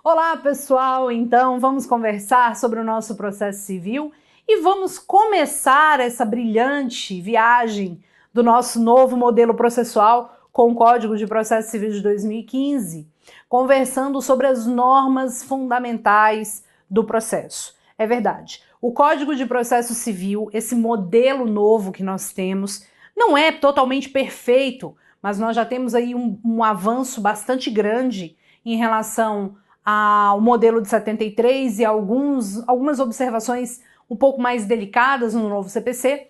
Olá, pessoal! Então, vamos conversar sobre o nosso processo civil e vamos começar essa brilhante viagem do nosso novo modelo processual com o Código de Processo Civil de 2015, conversando sobre as normas fundamentais do processo. É verdade, o Código de Processo Civil, esse modelo novo que nós temos, não é totalmente perfeito, mas nós já temos aí um avanço bastante grande em relação ao modelo de 73 e algumas observações um pouco mais delicadas no novo CPC.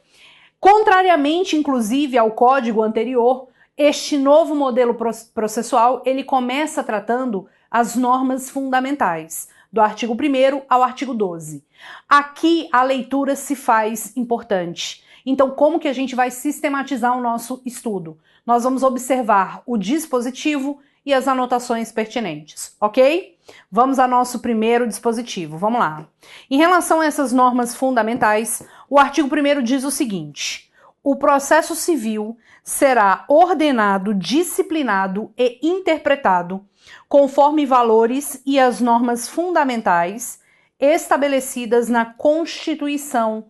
Contrariamente, inclusive, ao código anterior, este novo modelo processual, ele começa tratando as normas fundamentais, do artigo 1º ao artigo 12. Aqui a leitura se faz importante. Então, como que a gente vai sistematizar o nosso estudo? Nós vamos observar o dispositivo e as anotações pertinentes, ok? Vamos ao nosso primeiro dispositivo, vamos lá. Em relação a essas normas fundamentais, o artigo 1º diz o seguinte: o processo civil será ordenado, disciplinado e interpretado conforme valores e as normas fundamentais estabelecidas na Constituição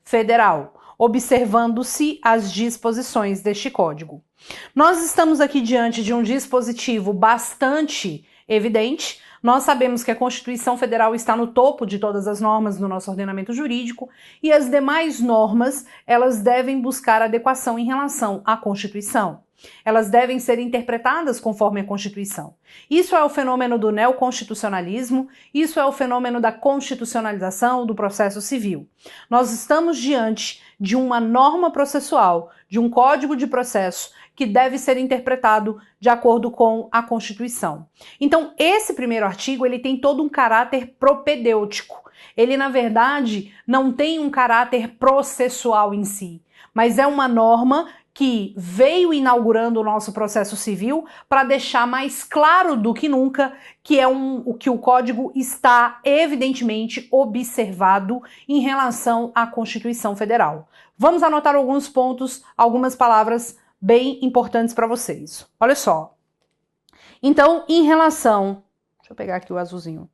Federal, observando-se as disposições deste Código. Nós estamos aqui diante de um dispositivo bastante evidente. Nós sabemos que a Constituição Federal está no topo de todas as normas do nosso ordenamento jurídico e as demais normas, elas devem buscar adequação em relação à Constituição. Elas devem ser interpretadas conforme a Constituição. Isso é o fenômeno do neoconstitucionalismo, isso é o fenômeno da constitucionalização do processo civil. Nós estamos diante de uma norma processual, de um código de processo que deve ser interpretado de acordo com a Constituição. Então, esse primeiro artigo, ele tem todo um caráter propedêutico. Ele, na verdade, não tem um caráter processual em si, mas é uma norma que veio inaugurando o nosso processo civil para deixar mais claro do que nunca que que o Código está evidentemente observado em relação à Constituição Federal. Vamos anotar alguns pontos, algumas palavras bem importantes para vocês. Olha só. Então, deixa eu pegar aqui o azulzinho.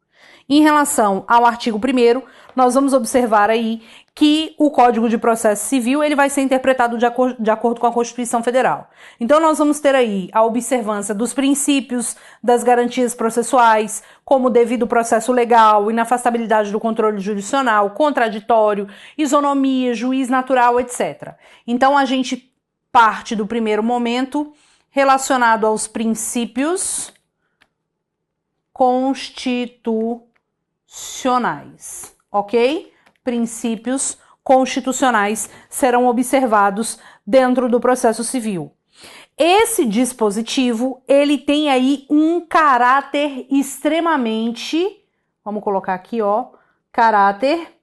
Em relação ao artigo 1º, nós vamos observar aí que o Código de Processo Civil ele vai ser interpretado de acordo com a Constituição Federal. Então, nós vamos ter aí a observância dos princípios das garantias processuais, como o devido processo legal, inafastabilidade do controle jurisdicional, contraditório, isonomia, juiz natural, etc. Então, a gente parte do primeiro momento relacionado aos princípios constitucionais, ok? Princípios constitucionais serão observados dentro do processo civil. Esse dispositivo, ele tem aí um caráter extremamente, vamos colocar aqui, ó, caráter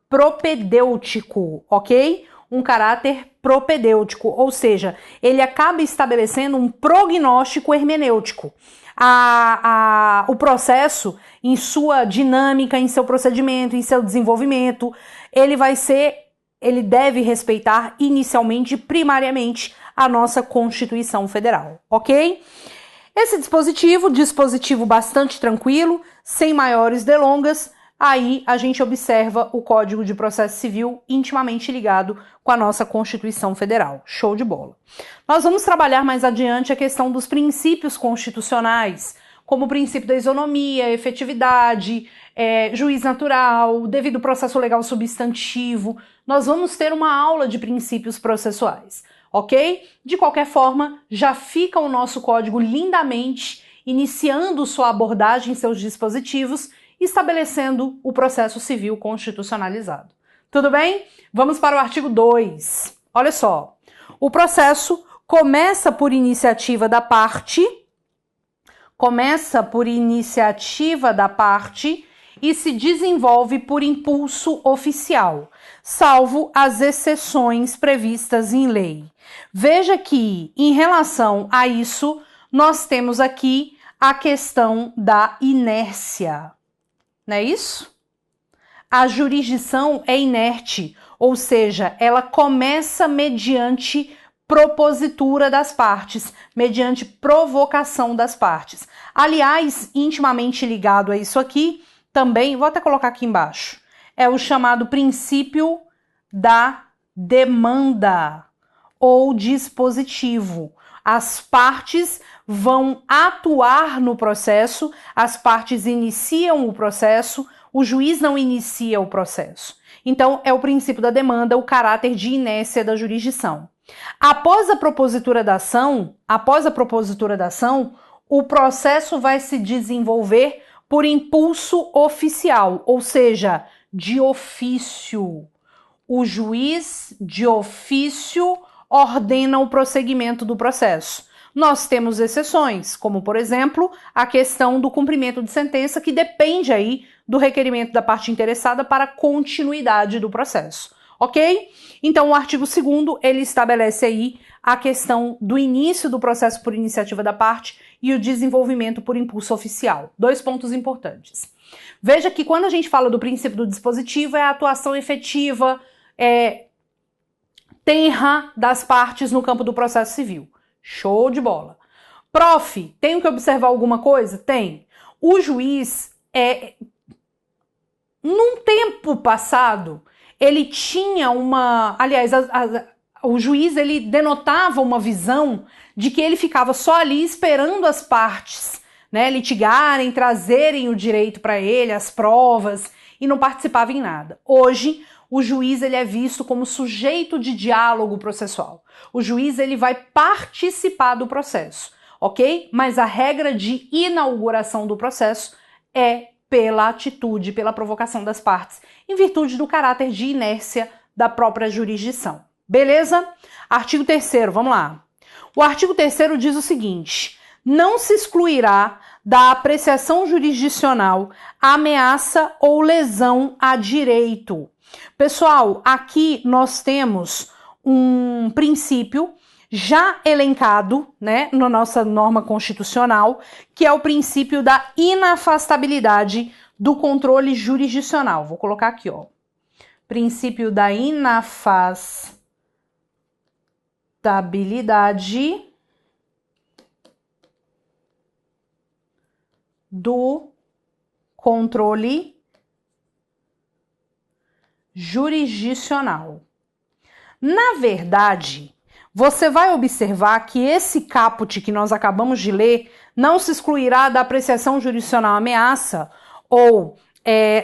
propedêutico, ok? Um caráter propedêutico, ou seja, ele acaba estabelecendo um prognóstico hermenêutico. O processo, em sua dinâmica, em seu procedimento, em seu desenvolvimento, ele deve respeitar inicialmente, primariamente, a nossa Constituição Federal, ok? Esse dispositivo bastante tranquilo, sem maiores delongas. Aí a gente observa o Código de Processo Civil intimamente ligado com a nossa Constituição Federal. Show de bola. Nós vamos trabalhar mais adiante a questão dos princípios constitucionais, como o princípio da isonomia, efetividade, juiz natural, devido processo legal substantivo. Nós vamos ter uma aula de princípios processuais, ok? De qualquer forma, já fica o nosso código lindamente iniciando sua abordagem em seus dispositivos, estabelecendo o processo civil constitucionalizado. Tudo bem? Vamos para o artigo 2. Olha só. O processo começa por iniciativa da parte e se desenvolve por impulso oficial, salvo as exceções previstas em lei. Veja que, em relação a isso, nós temos aqui a questão da inércia. Não é isso? A jurisdição é inerte, ou seja, ela começa mediante propositura das partes, mediante provocação das partes. Aliás, intimamente ligado a isso aqui, também, vou até colocar aqui embaixo, é o chamado princípio da demanda ou dispositivo. As partes vão atuar no processo, as partes iniciam o processo, o juiz não inicia o processo. Então, é o princípio da demanda, o caráter de inércia da jurisdição. Após a propositura da ação, o processo vai se desenvolver por impulso oficial, ou seja, de ofício. O juiz, de ofício, ordena o prosseguimento do processo. Nós temos exceções, como, por exemplo, a questão do cumprimento de sentença, que depende aí do requerimento da parte interessada para a continuidade do processo, ok? Então, o artigo 2º, ele estabelece aí a questão do início do processo por iniciativa da parte e o desenvolvimento por impulso oficial. 2 pontos importantes. Veja que quando a gente fala do princípio do dispositivo, é a atuação efetiva, tenra das partes no campo do processo civil. Show de bola. Prof, tenho que observar alguma coisa? Tem. O juiz, num tempo passado, ele tinha uma... Aliás, o juiz, ele denotava uma visão de que ele ficava só ali esperando as partes, né, litigarem, trazerem o direito para ele, as provas, e não participava em nada. Hoje, o juiz, ele é visto como sujeito de diálogo processual. O juiz, ele vai participar do processo, ok? Mas a regra de inauguração do processo é pela atitude, pela provocação das partes, em virtude do caráter de inércia da própria jurisdição. Beleza? Artigo 3º, vamos lá. O artigo 3º diz o seguinte: não se excluirá da apreciação jurisdicional ameaça ou lesão a direito. Pessoal, aqui nós temos um princípio já elencado, né, na nossa norma constitucional, que é o princípio da inafastabilidade do controle jurisdicional. Vou colocar aqui, ó. Princípio da inafastabilidade do controle jurisdicional. Na verdade, você vai observar que esse caput que nós acabamos de ler não se excluirá da apreciação jurisdicional ameaça ou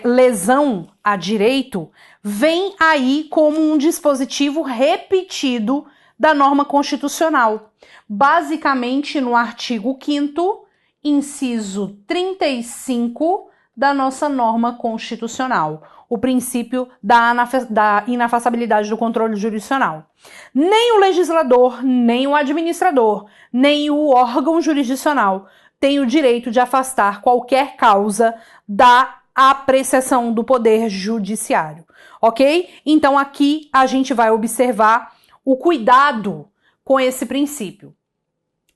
lesão a direito, vem aí como um dispositivo repetido da norma constitucional. Basicamente, no artigo 5º, inciso 35 da nossa norma constitucional, o princípio da inafastabilidade do controle jurisdicional. Nem o legislador, nem o administrador, nem o órgão jurisdicional tem o direito de afastar qualquer causa da apreciação do poder judiciário, ok? Então aqui a gente vai observar o cuidado com esse princípio.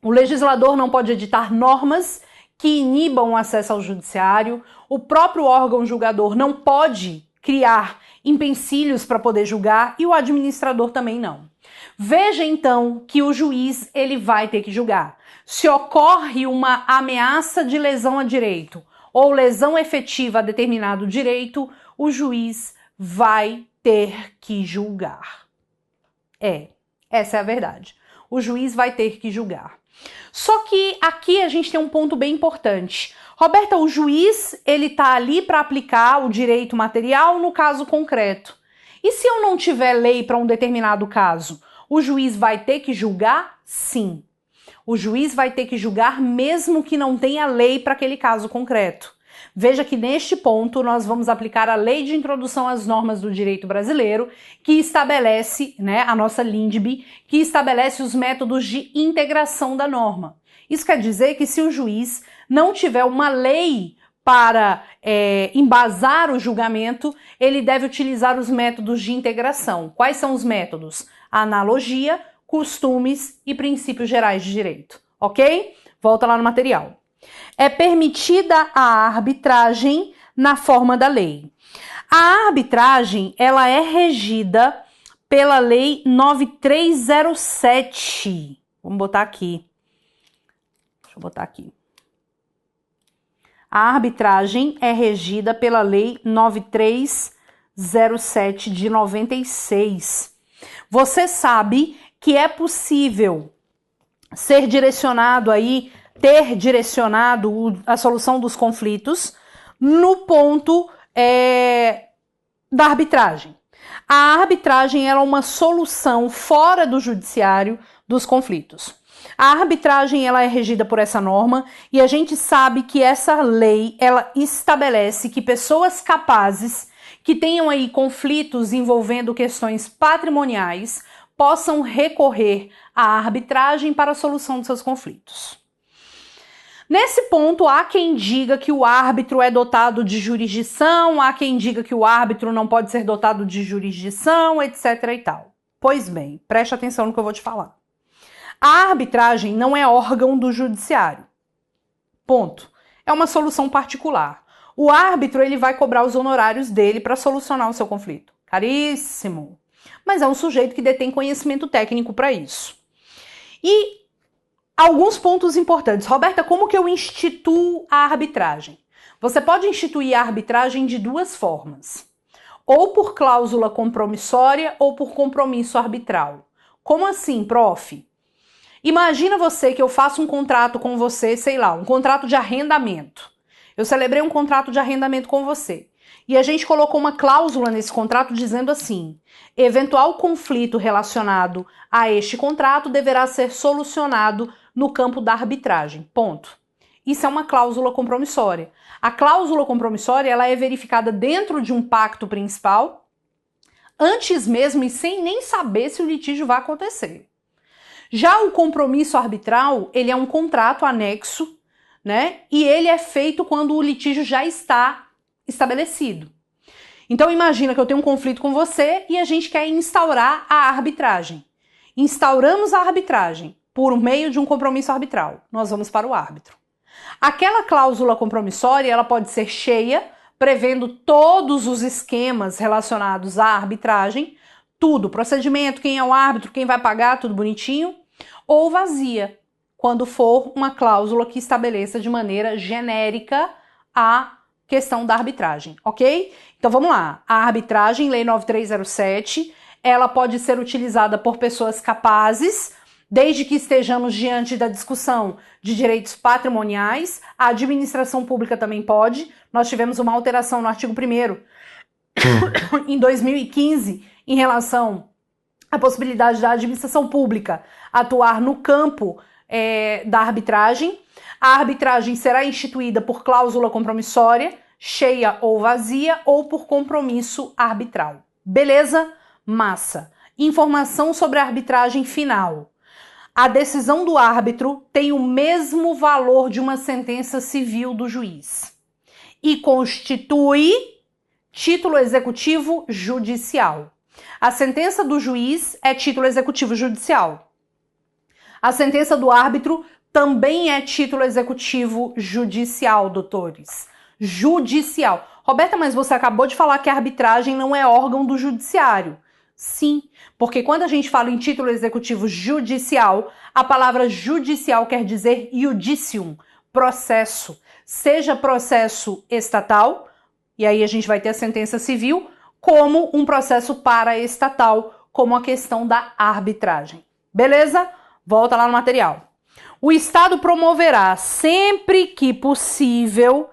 O legislador não pode editar normas que inibam o acesso ao judiciário, o próprio órgão julgador não pode criar empecilhos para poder julgar e o administrador também não. Veja então que o juiz, ele vai ter que julgar. Se ocorre uma ameaça de lesão a direito ou lesão efetiva a determinado direito, o juiz vai ter que julgar. Essa é a verdade. O juiz vai ter que julgar. Só que aqui a gente tem um ponto bem importante. Roberta, o juiz, ele tá ali para aplicar o direito material no caso concreto. E se eu não tiver lei para um determinado caso, o juiz vai ter que julgar? Sim. O juiz vai ter que julgar mesmo que não tenha lei para aquele caso concreto. Veja que neste ponto nós vamos aplicar a Lei de Introdução às Normas do Direito Brasileiro, que estabelece, né, a nossa LINDB, que estabelece os métodos de integração da norma. Isso quer dizer que se o juiz não tiver uma lei para embasar o julgamento, ele deve utilizar os métodos de integração. Quais são os métodos? Analogia, costumes e princípios gerais de direito, ok? Volta lá no material. É permitida a arbitragem na forma da lei. A arbitragem, ela é regida pela Lei 9307. Vamos botar aqui. Deixa eu botar aqui. A arbitragem é regida pela Lei 9307 de 96. Você sabe que é possível ser direcionado aí, ter direcionado a solução dos conflitos no ponto da arbitragem. A arbitragem é uma solução fora do judiciário dos conflitos. A arbitragem ela é regida por essa norma e a gente sabe que essa lei ela estabelece que pessoas capazes que tenham aí conflitos envolvendo questões patrimoniais possam recorrer à arbitragem para a solução de seus conflitos. Nesse ponto, há quem diga que o árbitro é dotado de jurisdição, há quem diga que o árbitro não pode ser dotado de jurisdição, etc. e tal. Pois bem, preste atenção no que eu vou te falar. A arbitragem não é órgão do judiciário. Ponto. É uma solução particular. O árbitro ele vai cobrar os honorários dele para solucionar o seu conflito. Caríssimo. Mas é um sujeito que detém conhecimento técnico para isso. E alguns pontos importantes. Roberta, como que eu instituo a arbitragem? Você pode instituir a arbitragem de duas formas. Ou por cláusula compromissória ou por compromisso arbitral. Como assim, prof? Imagina você que eu faço um contrato com você, sei lá, um contrato de arrendamento. Eu celebrei um contrato de arrendamento com você. E a gente colocou uma cláusula nesse contrato dizendo assim: eventual conflito relacionado a este contrato deverá ser solucionado no campo da arbitragem. Ponto. Isso é uma cláusula compromissória. A cláusula compromissória ela é verificada dentro de um pacto principal, antes mesmo e sem nem saber se o litígio vai acontecer. Já o compromisso arbitral, ele é um contrato anexo, né? E ele é feito quando o litígio já está estabelecido. Então imagina que eu tenho um conflito com você e a gente quer instaurar a arbitragem. Instauramos a arbitragem por meio de um compromisso arbitral. Nós vamos para o árbitro. Aquela cláusula compromissória, ela pode ser cheia, prevendo todos os esquemas relacionados à arbitragem, tudo, procedimento, quem é o árbitro, quem vai pagar, tudo bonitinho, ou vazia, quando for uma cláusula que estabeleça de maneira genérica a questão da arbitragem, ok? Então vamos lá, a arbitragem, Lei 9307, ela pode ser utilizada por pessoas capazes, desde que estejamos diante da discussão de direitos patrimoniais. A administração pública também pode. Nós tivemos uma alteração no artigo 1º em 2015 em relação à possibilidade da administração pública atuar no campo da arbitragem. A arbitragem será instituída por cláusula compromissória, cheia ou vazia, ou por compromisso arbitral. Beleza? Massa. Informação sobre a arbitragem final. A decisão do árbitro tem o mesmo valor de uma sentença civil do juiz e constitui título executivo judicial. A sentença do juiz é título executivo judicial. A sentença do árbitro também é título executivo judicial, doutores. Judicial. Roberta, mas você acabou de falar que a arbitragem não é órgão do judiciário. Sim, porque quando a gente fala em título executivo judicial, a palavra judicial quer dizer iudicium, processo. Seja processo estatal, e aí a gente vai ter a sentença civil, como um processo paraestatal, como a questão da arbitragem. Beleza? Volta lá no material. O Estado promoverá sempre que possível,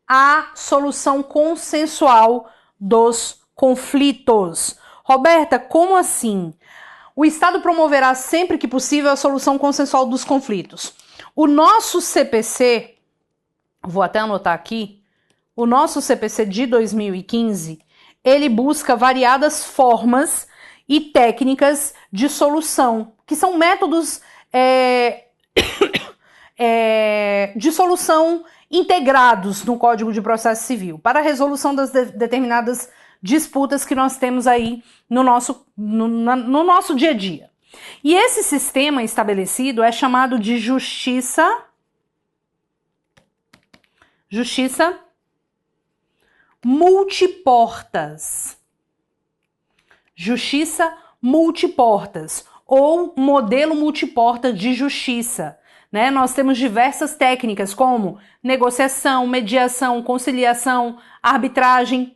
a solução consensual dos conflitos. Roberta, como assim? O Estado promoverá sempre que possível a solução consensual dos conflitos. O nosso CPC, vou até anotar aqui, o nosso CPC de 2015, ele busca variadas formas e técnicas de solução, que são métodos de solução integrados no Código de Processo Civil, para a resolução das determinadas disputas que nós temos aí no nosso dia a dia. E esse sistema estabelecido é chamado de justiça multiportas. justiça multiportas ou modelo multiporta de justiça. Né? Nós temos diversas técnicas como negociação, mediação, conciliação, arbitragem,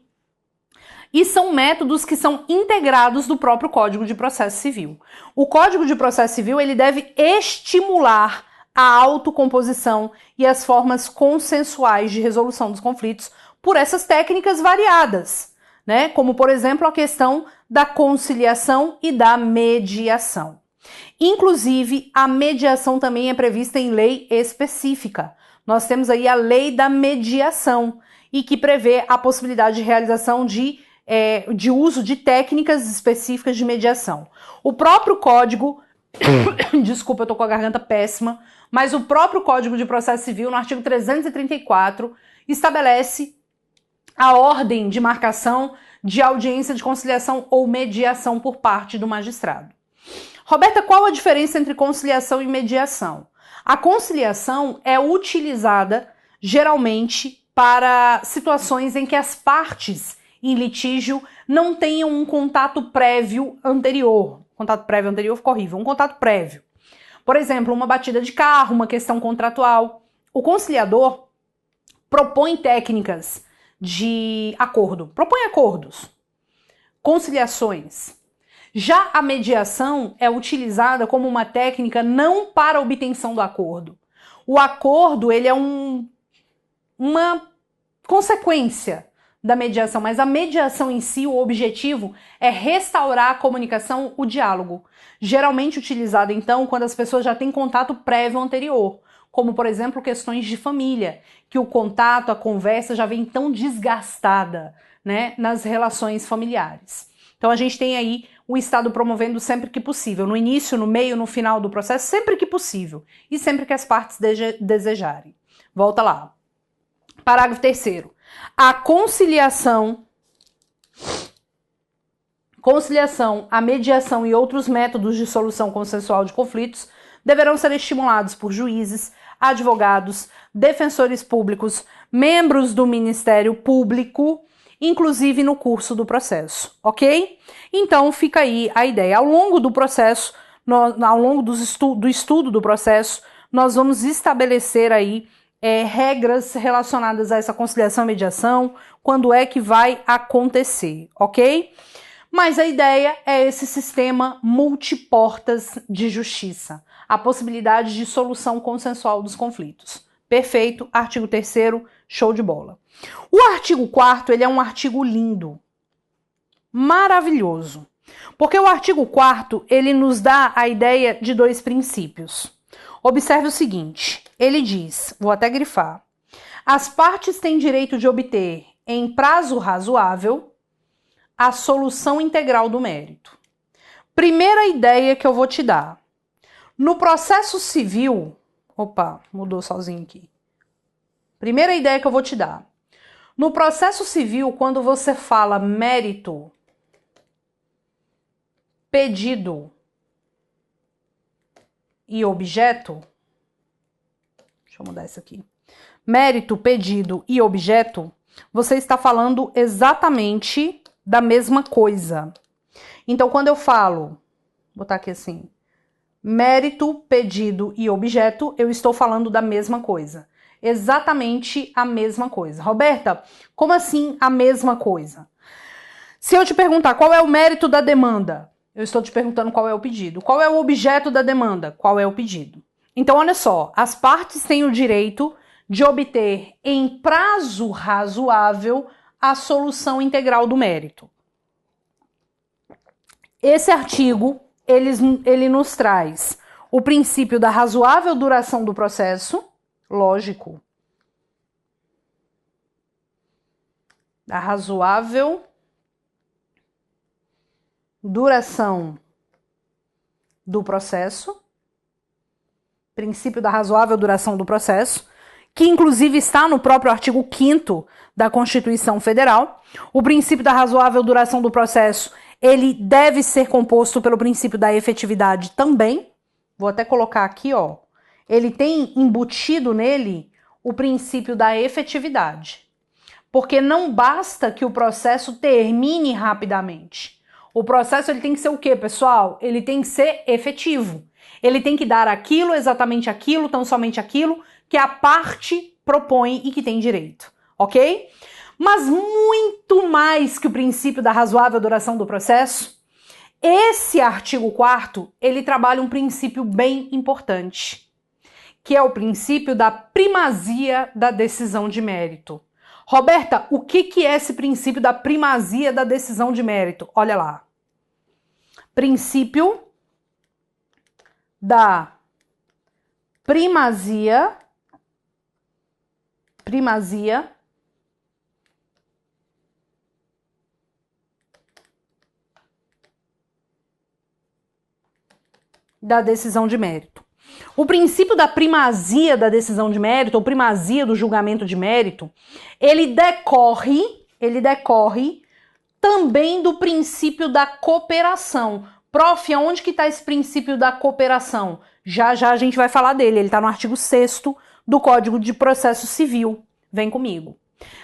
e são métodos que são integrados do próprio Código de Processo Civil. O Código de Processo Civil ele deve estimular a autocomposição e as formas consensuais de resolução dos conflitos por essas técnicas variadas, né? Como, por exemplo, a questão da conciliação e da mediação. Inclusive, a mediação também é prevista em lei específica. Nós temos aí a Lei da Mediação, e que prevê a possibilidade de realização de uso de técnicas específicas de mediação. O próprio Código, desculpa, eu tô com a garganta péssima, mas o próprio Código de Processo Civil, no artigo 334, estabelece a ordem de marcação de audiência de conciliação ou mediação por parte do magistrado. Roberta, qual a diferença entre conciliação e mediação? A conciliação é utilizada geralmente para situações em que as partes em litígio não tenham um contato prévio anterior. Contato prévio anterior ficou horrível. Um contato prévio. Por exemplo, uma batida de carro, uma questão contratual. O conciliador propõe técnicas de acordo, propõe acordos, conciliações. Já a mediação é utilizada como uma técnica não para obtenção do acordo. O acordo, ele é uma consequência da mediação, mas a mediação em si, o objetivo é restaurar a comunicação, o diálogo. Geralmente utilizado, então, quando as pessoas já têm contato prévio anterior, como, por exemplo, questões de família, que o contato, a conversa já vem tão desgastada, né, nas relações familiares. Então a gente tem aí o Estado promovendo sempre que possível, no início, no meio, no final do processo, sempre que possível, e sempre que as partes desejarem. Volta lá. Parágrafo 3º. A conciliação, a mediação e outros métodos de solução consensual de conflitos deverão ser estimulados por juízes, advogados, defensores públicos, membros do Ministério Público, inclusive no curso do processo, ok? Então fica aí a ideia. Ao longo do processo, ao longo do estudo do processo, nós vamos estabelecer aí regras relacionadas a essa conciliação e mediação, quando é que vai acontecer, ok? Mas a ideia é esse sistema multiportas de justiça, a possibilidade de solução consensual dos conflitos. Perfeito, artigo 3º, show de bola. O artigo 4º, ele é um artigo lindo, maravilhoso, porque o artigo 4º, ele nos dá a ideia de dois princípios. Observe o seguinte, ele diz, vou até grifar, as partes têm direito de obter, em prazo razoável, a solução integral do mérito. Primeira ideia que eu vou te dar. No processo civil... Opa, mudou sozinho aqui. Primeira ideia que eu vou te dar. No processo civil, quando você fala mérito, pedido e objeto... Deixa eu mudar isso aqui. Mérito, pedido e objeto, você está falando exatamente da mesma coisa. Então, quando eu falo, vou botar aqui assim, mérito, pedido e objeto, eu estou falando da mesma coisa. Exatamente a mesma coisa. Roberta, como assim a mesma coisa? Se eu te perguntar qual é o mérito da demanda, eu estou te perguntando qual é o pedido. Qual é o objeto da demanda? Qual é o pedido? Então, olha só, as partes têm o direito de obter em prazo razoável a solução integral do mérito. Esse artigo, ele nos traz o princípio da razoável duração do processo, lógico, da razoável duração do processo, princípio da razoável duração do processo, que inclusive está no próprio artigo 5º da Constituição Federal. O princípio da razoável duração do processo, ele deve ser composto pelo princípio da efetividade também. Vou até colocar aqui, ó. Ele tem embutido nele o princípio da efetividade. Porque não basta que o processo termine rapidamente. O processo ele tem que ser o quê, pessoal? Ele tem que ser efetivo. Ele tem que dar aquilo, exatamente aquilo, tão somente aquilo que a parte propõe e que tem direito, ok? Mas muito mais que o princípio da razoável duração do processo, esse artigo 4º, ele trabalha um princípio bem importante, que é o princípio da primazia da decisão de mérito. Roberta, o que é esse princípio da primazia da decisão de mérito? Olha lá. Princípio da primazia da decisão de mérito. O princípio da primazia da decisão de mérito, ou primazia do julgamento de mérito, ele decorre também do princípio da cooperação. Prof, onde que está esse princípio da cooperação? Já a gente vai falar dele, ele está no artigo 6º do Código de Processo Civil. Vem comigo.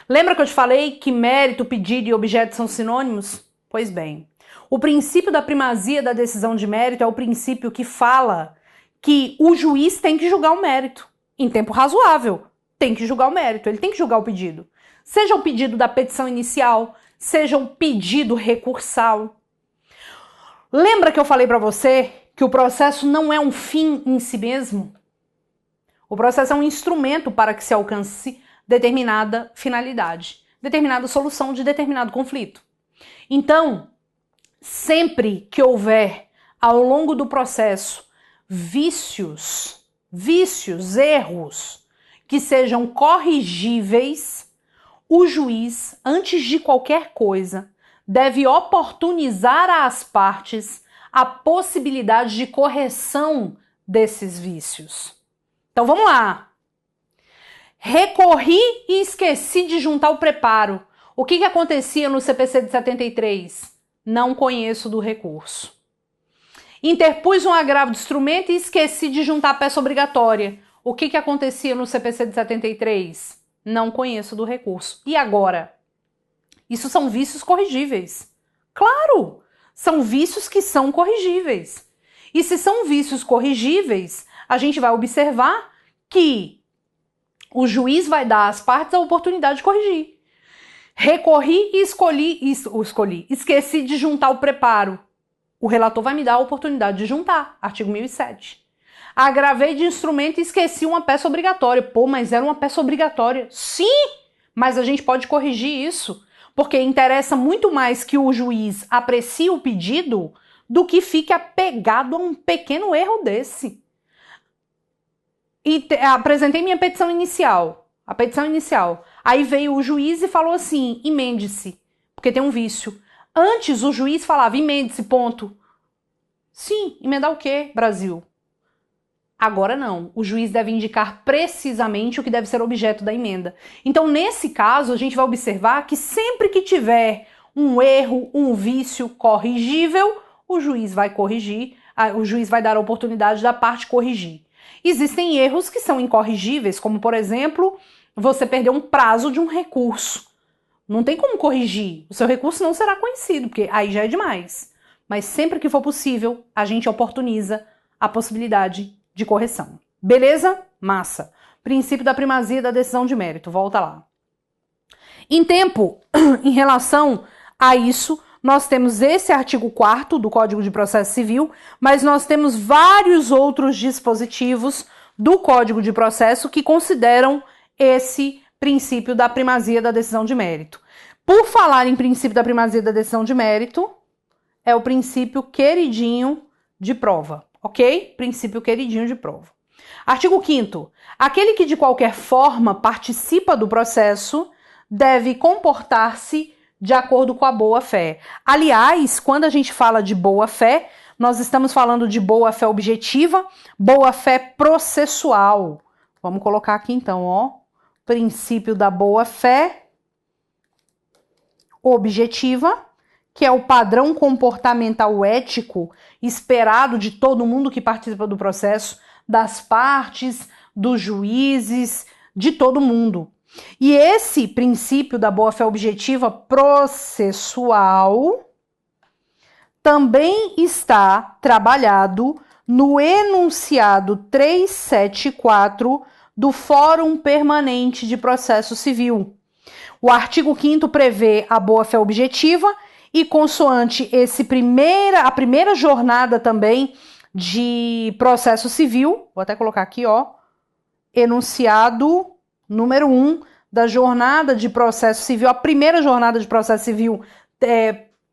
Lembra que eu te falei que mérito, pedido e objeto são sinônimos? Pois bem, o princípio da primazia da decisão de mérito é o princípio que fala que o juiz tem que julgar o mérito. Em tempo razoável, tem que julgar o mérito, ele tem que julgar o pedido. Seja o pedido da petição inicial, seja o pedido recursal. Lembra que eu falei para você que o processo não é um fim em si mesmo? O processo é um instrumento para que se alcance determinada finalidade, determinada solução de determinado conflito. Então, sempre que houver ao longo do processo vícios, erros que sejam corrigíveis, o juiz, antes de qualquer coisa, deve oportunizar às partes a possibilidade de correção desses vícios. Então vamos lá. Recorri e esqueci de juntar o preparo. O que acontecia no CPC de 73? Não conheço do recurso. Interpus um agravo de instrumento e esqueci de juntar a peça obrigatória. O que acontecia no CPC de 73? Não conheço do recurso. E agora? Isso são vícios corrigíveis. Claro! São vícios que são corrigíveis. E se são vícios corrigíveis, a gente vai observar que o juiz vai dar às partes a oportunidade de corrigir. Recorri e esqueci de juntar o preparo. O relator vai me dar a oportunidade de juntar, artigo 1007. Agravei de instrumento e esqueci uma peça obrigatória. Pô, mas era uma peça obrigatória. Sim, mas a gente pode corrigir isso, porque interessa muito mais que o juiz aprecie o pedido do que fique apegado a um pequeno erro desse. E apresentei minha petição inicial. A petição inicial. Aí veio o juiz e falou assim, emende-se, porque tem um vício. Antes o juiz falava, emende-se, ponto. Sim, emendar o quê, Brasil? Agora não. O juiz deve indicar precisamente o que deve ser objeto da emenda. Então, nesse caso, a gente vai observar que sempre que tiver um erro, um vício corrigível, o juiz vai corrigir, o juiz vai dar a oportunidade da parte corrigir. Existem erros que são incorrigíveis, como, por exemplo, você perdeu um prazo de um recurso. Não tem como corrigir. O seu recurso não será conhecido, porque aí já é demais. Mas sempre que for possível, a gente oportuniza a possibilidade de correção. Beleza? Massa. Princípio da primazia da decisão de mérito. Volta lá. Em tempo, em relação a isso, nós temos esse artigo 4º do Código de Processo Civil, mas nós temos vários outros dispositivos do Código de Processo que consideram esse princípio da primazia da decisão de mérito. Por falar em princípio da primazia da decisão de mérito, é o princípio queridinho de prova, ok? Princípio queridinho de prova. Artigo 5º. Aquele que de qualquer forma participa do processo deve comportar-se de acordo com a boa-fé. Aliás, quando a gente fala de boa-fé, nós estamos falando de boa-fé objetiva, boa-fé processual. Vamos colocar aqui então, ó, princípio da boa-fé objetiva, que é o padrão comportamental ético esperado de todo mundo que participa do processo, das partes, dos juízes, de todo mundo. E esse princípio da boa-fé objetiva processual também está trabalhado no enunciado 374 do Fórum Permanente de Processo Civil. O artigo 5º prevê a boa-fé objetiva e, consoante a primeira jornada também de processo civil, vou até colocar aqui, enunciado número 1 da jornada de processo civil, a primeira jornada de processo civil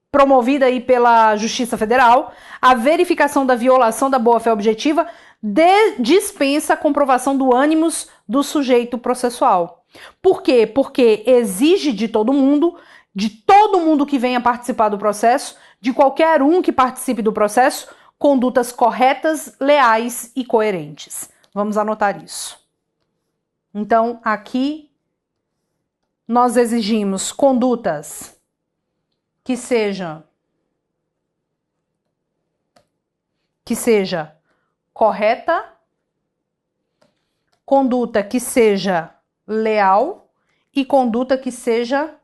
promovida aí pela Justiça Federal, a verificação da violação da boa-fé objetiva dispensa a comprovação do ânimos do sujeito processual. Por quê? Porque exige de todo mundo que venha participar do processo, de qualquer um que participe do processo, condutas corretas, leais e coerentes. Vamos anotar isso. Então, aqui nós exigimos condutas que seja correta, conduta que seja leal e conduta que seja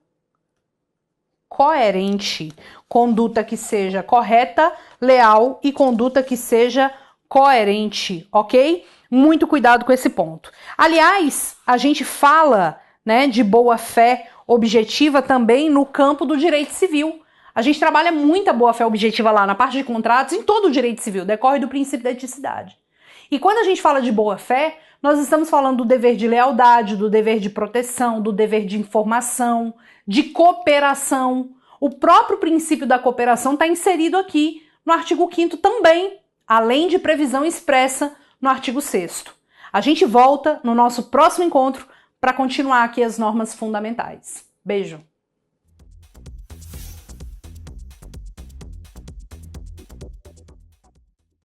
coerente. Conduta que seja correta, leal e conduta que seja coerente, ok? Muito cuidado com esse ponto. Aliás, a gente fala, né, de boa-fé objetiva também no campo do direito civil. A gente trabalha muita boa-fé objetiva lá na parte de contratos, em todo o direito civil, decorre do princípio da eticidade. E quando a gente fala de boa-fé, nós estamos falando do dever de lealdade, do dever de proteção, do dever de informação, de cooperação. O próprio princípio da cooperação está inserido aqui no artigo 5º também, além de previsão expressa no artigo 6º. A gente volta no nosso próximo encontro para continuar aqui as normas fundamentais. Beijo!